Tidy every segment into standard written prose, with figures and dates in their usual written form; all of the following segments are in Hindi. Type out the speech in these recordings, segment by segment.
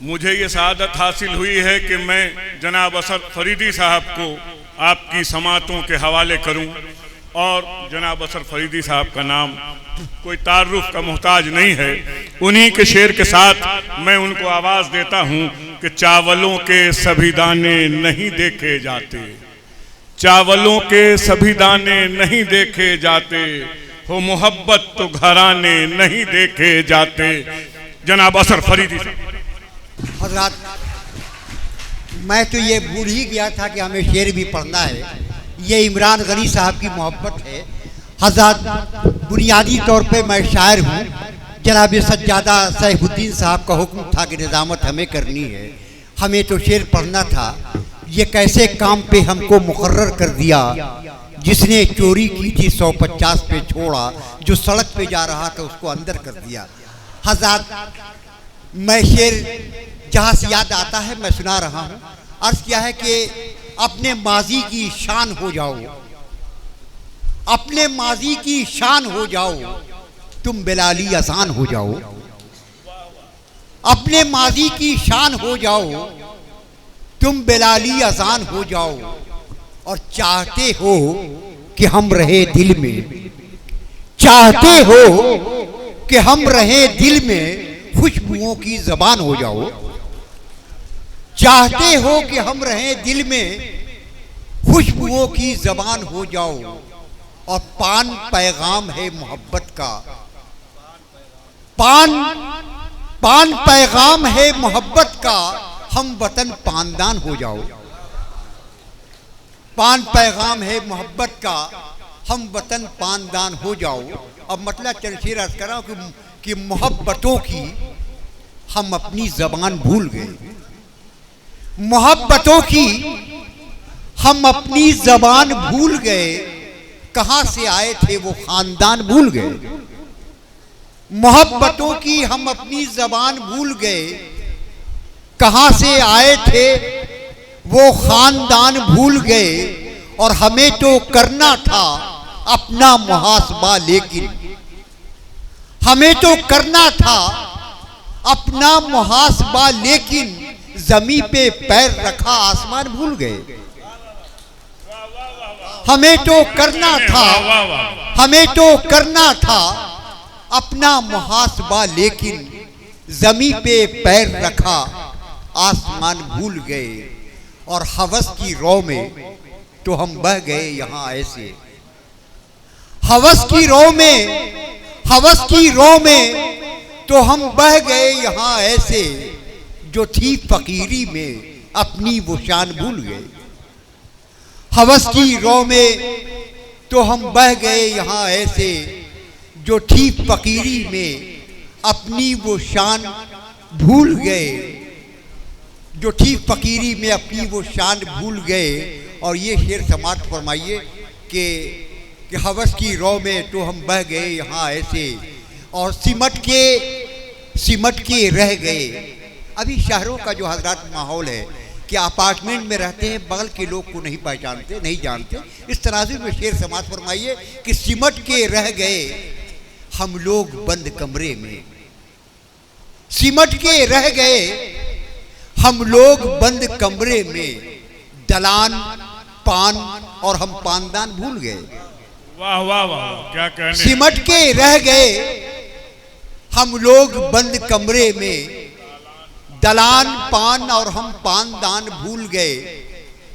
मुझे ये सआदत हासिल हुई है कि मैं जनाब असर फरीदी साहब को आपकी समातों के हवाले करूं, और जनाब असर फरीदी साहब का नाम कोई तारुफ का मोहताज नहीं है। उन्हीं के शेर के साथ मैं उनको आवाज़ देता हूं कि चावलों के सभी दाने नहीं देखे जाते, चावलों के सभी दाने नहीं देखे जाते, हो मोहब्बत तो घराने नहीं देखे जाते। जनाब असर फरीदी साहब। हज़रात, मैं तो ये भूल ही गया था कि हमें शेर भी पढ़ना है। ये इमरान गनी साहब की मोहब्बत है। हज़रात, बुनियादी तौर पे मैं शायर हूँ। जनाब सज्जादा सैफुद्दीन साहब का हुक्म था कि निज़ामत हमें करनी है, हमें तो शेर पढ़ना था। ये कैसे काम पे हमको मुकर्रर कर दिया, जिसने चोरी की थी 150 पे छोड़ा, जो सड़क पे जा रहा था उसको अंदर कर दिया। हज़रात, मैं शेर जहाँ से याद आता है मैं सुना रहा हूँ। अर्ज़ किया है कि अपने माजी की शान हो जाओ, अपने माजी की शान हो जाओ, तुम बिलाली आसान हो जाओ। अपने माजी की शान हो जाओ, तुम बिलाली आसान हो जाओ। और चाहते हो कि हम रहे दिल में, चाहते हो कि हम रहे दिल में, खुशबुओं की ज़बान हो जाओ। चाहते हो कि हम रहें दिल में, खुशबुओं की ज़बान हो जाओ। और पान पैगाम है मोहब्बत का, पान पैगाम है मोहब्बत का, हम वतन पानदान हो जाओ। पान पैगाम है मोहब्बत का, हम वतन पानदान हो जाओ। अब मतलब चलशीर अर्ज कर रहा हूँ कि मोहब्बतों की हम अपनी ज़बान भूल गए, मोहब्बतों की हम अपनी ज़बान भूल गए, कहाँ से आए थे वो ख़ानदान भूल गए। मोहब्बतों की हम अपनी ज़बान भूल गए, कहाँ से आए थे वो ख़ानदान भूल गए। और हमें तो करना था अपना मुहासबा, लेकिन हमें तो करना था अपना मुहासबा, लेकिन ज़मीं पे पैर रखा आसमान भूल गए। हमें तो करना था, हमें तो करना था अपना मुहासबा, लेकिन ज़मीं पे पैर रखा आसमान भूल गए। और हवस की रौ में तो हम बह गए यहाँ ऐसे, हवस की रौ में, हवस की रौ में तो हम बह गए यहाँ ऐसे, जो थी फकीरी में अपनी वो शान भूल गए। हवस की रौ में तो हम बह गए यहाँ ऐसे, जो थी फकीरी में अपनी वो शान भूल गए, जो थी फकीरी में अपनी वो शान भूल गए। और ये शेर समाप्त फरमाइए कि हवस की रौ में तो हम बह गए यहाँ ऐसे, और सिमट के रह गए। अभी शहरों का जो हजरात माहौल है कि अपार्टमेंट में रहते हैं, बगल के लोग को नहीं पहचानते, नहीं जानते। इस तराजू में शेर समाप्त फरमाइए कि सिमट के रह गए हम लोग बंद कमरे में, सिमट के रह गए हम लोग बंद कमरे में, दलान पान और हम पानदान भूल गए। वाह वाह वाह, क्या कहने। सिमट के रह गए हम लोग बंद कमरे में, दलान पान और हम पानदान भूल गए।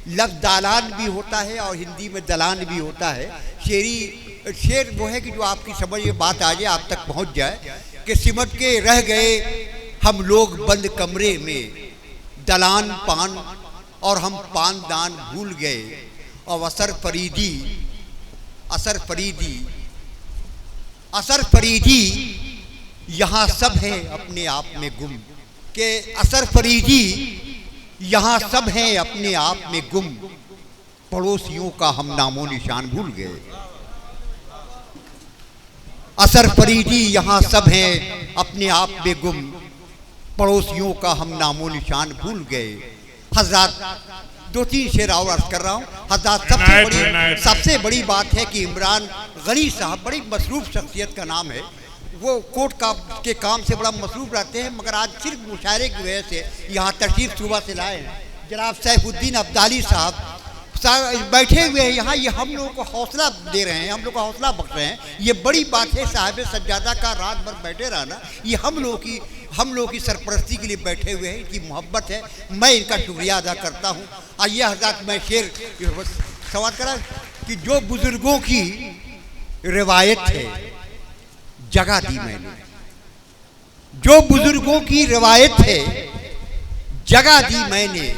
लफ्ज़ दालान भी होता है और हिंदी में दलान भी होता है। शेर वो है कि जो आपकी समझ में बात आ जाए, आप तक पहुंच जाए कि सिमट के रह गए हम लोग बंद कमरे में, दलान पान और हम पानदान भूल गए। और असर फरीदी यहाँ सब है अपने आप में गुम, के असर फरीदी यहाँ सब है अपने आप में गुम, पड़ोसियों का हम नामो निशान भूल गए। असर फरीदी यहाँ सब है अपने आप में गुम, पड़ोसियों का हम नामो निशान भूल गए। हजरात, 2-3 शेर और अर्ज कर रहा हूँ। हजरात, सबसे बड़ी बात है कि इमरान गनी साहब बड़ी मसरूफ शख्सियत का नाम है। वो कोर्ट का के काम से बड़ा मसरूफ रहते हैं, मगर आज सिर्फ मुशायरे की वजह से यहाँ तशरीफ सुबह से लाए हैं। जनाब सैफुद्दीन अब्दाली साहब बैठे हुए हैं यहाँ, ये हम लोगों को हौसला दे रहे हैं, हम लोग को हौसला बख्श रहे हैं। ये बड़ी बात है, साहिब सज्जादा का रात भर बैठे रहना, ये हम लोगों की सरपरस्ती के लिए बैठे हुए हैं, इनकी मोहब्बत है, मैं इनका शुक्रिया अदा करता हूँ। आइए हज़रात, मैं शेर सवाल करा कि जो बुज़ुर्गों की रिवायत है जगह दी मैंने, जो बुज़ुर्गों की रिवायत है जगह दी मैंने,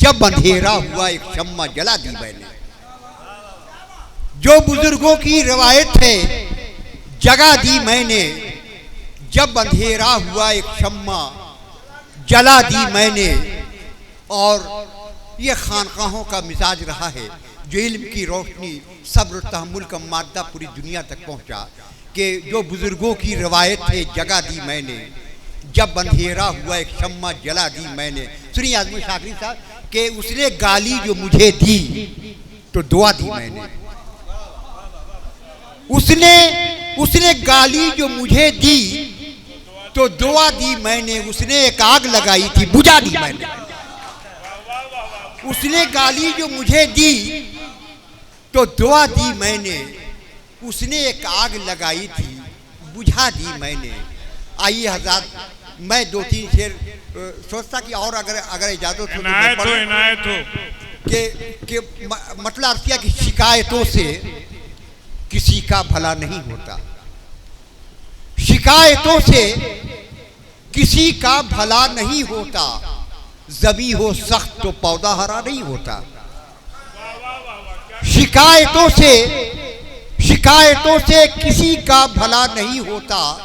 जब अंधेरा हुआ एक शम्मा जला दी मैंने। जो बुजुर्गों की रिवायत है जगह दी मैंने, जब अंधेरा हुआ एक शम्मा जला दी मैंने। और ये खानकाहों का मिजाज रहा है, जो इल्म की रोशनी सब्र तहम्मुल का मादा पूरी दुनिया तक पहुंचा, कि जो बुजुर्गों की रिवायत है जगह दी मैंने, जब अंधेरा हुआ एक शम्मा जला दी मैंने। सुनिए आजमी शाकरी साहब कि उसने गाली जो मुझे दी तो दुआ दी मैंने, उसने गाली जो मुझे दी तो दुआ दी मैंने। उसने एक आग लगाई थी बुझा दी मैंने। उसने गाली जो मुझे दी तो दुआ दी मैंने, उसने एक आग लगाई थी बुझा दी मैंने। आइए हज़रात, मैं 2-3 शेर सोचता कि और अगर इजाजत हो कि मतलब अर्थ किया कि शिकायतों से किसी का भला नहीं होता, शिकायतों से किसी का भला नहीं होता, जमी हो सख्त तो पौधा हरा नहीं होता। शिकायतों से किसी का भला नहीं होता,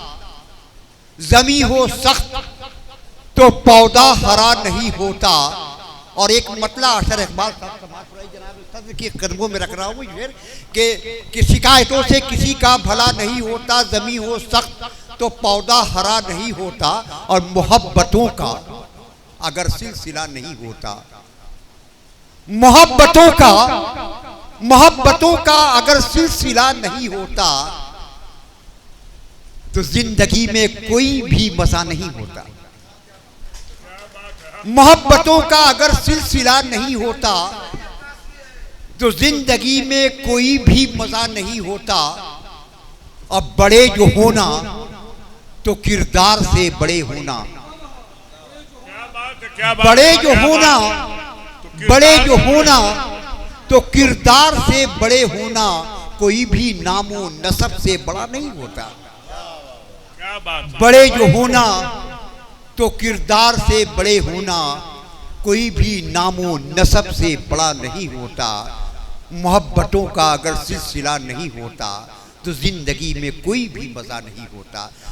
जमी हो सख्त तो पौधा हरा नहीं होता। और एक मतला अशर इकबाल साहब के कदमों में रख रहा हूँ कि शिकायतों से किसी का भला नहीं होता, जमी हो सख्त तो पौधा हरा नहीं होता। और मोहब्बतों का अगर सिलसिला नहीं होता, मोहब्बतों का अगर सिलसिला नहीं होता तो जिंदगी में कोई भी मजा नहीं होता। मोहब्बतों का अगर सिलसिला नहीं होता तो जिंदगी में कोई भी मजा नहीं होता। अब बड़े जो होना तो किरदार से बड़े होना, बड़े जो होना तो किरदार से बड़े होना, कोई भी नामो नसब से बड़ा नहीं होता। बड़े जो होना तो किरदार से बड़े होना, कोई भी नामो नसब से बड़ा नहीं होता। मोहब्बतों का अगर सिलसिला नहीं होता तो जिंदगी में कोई भी मजा नहीं होता।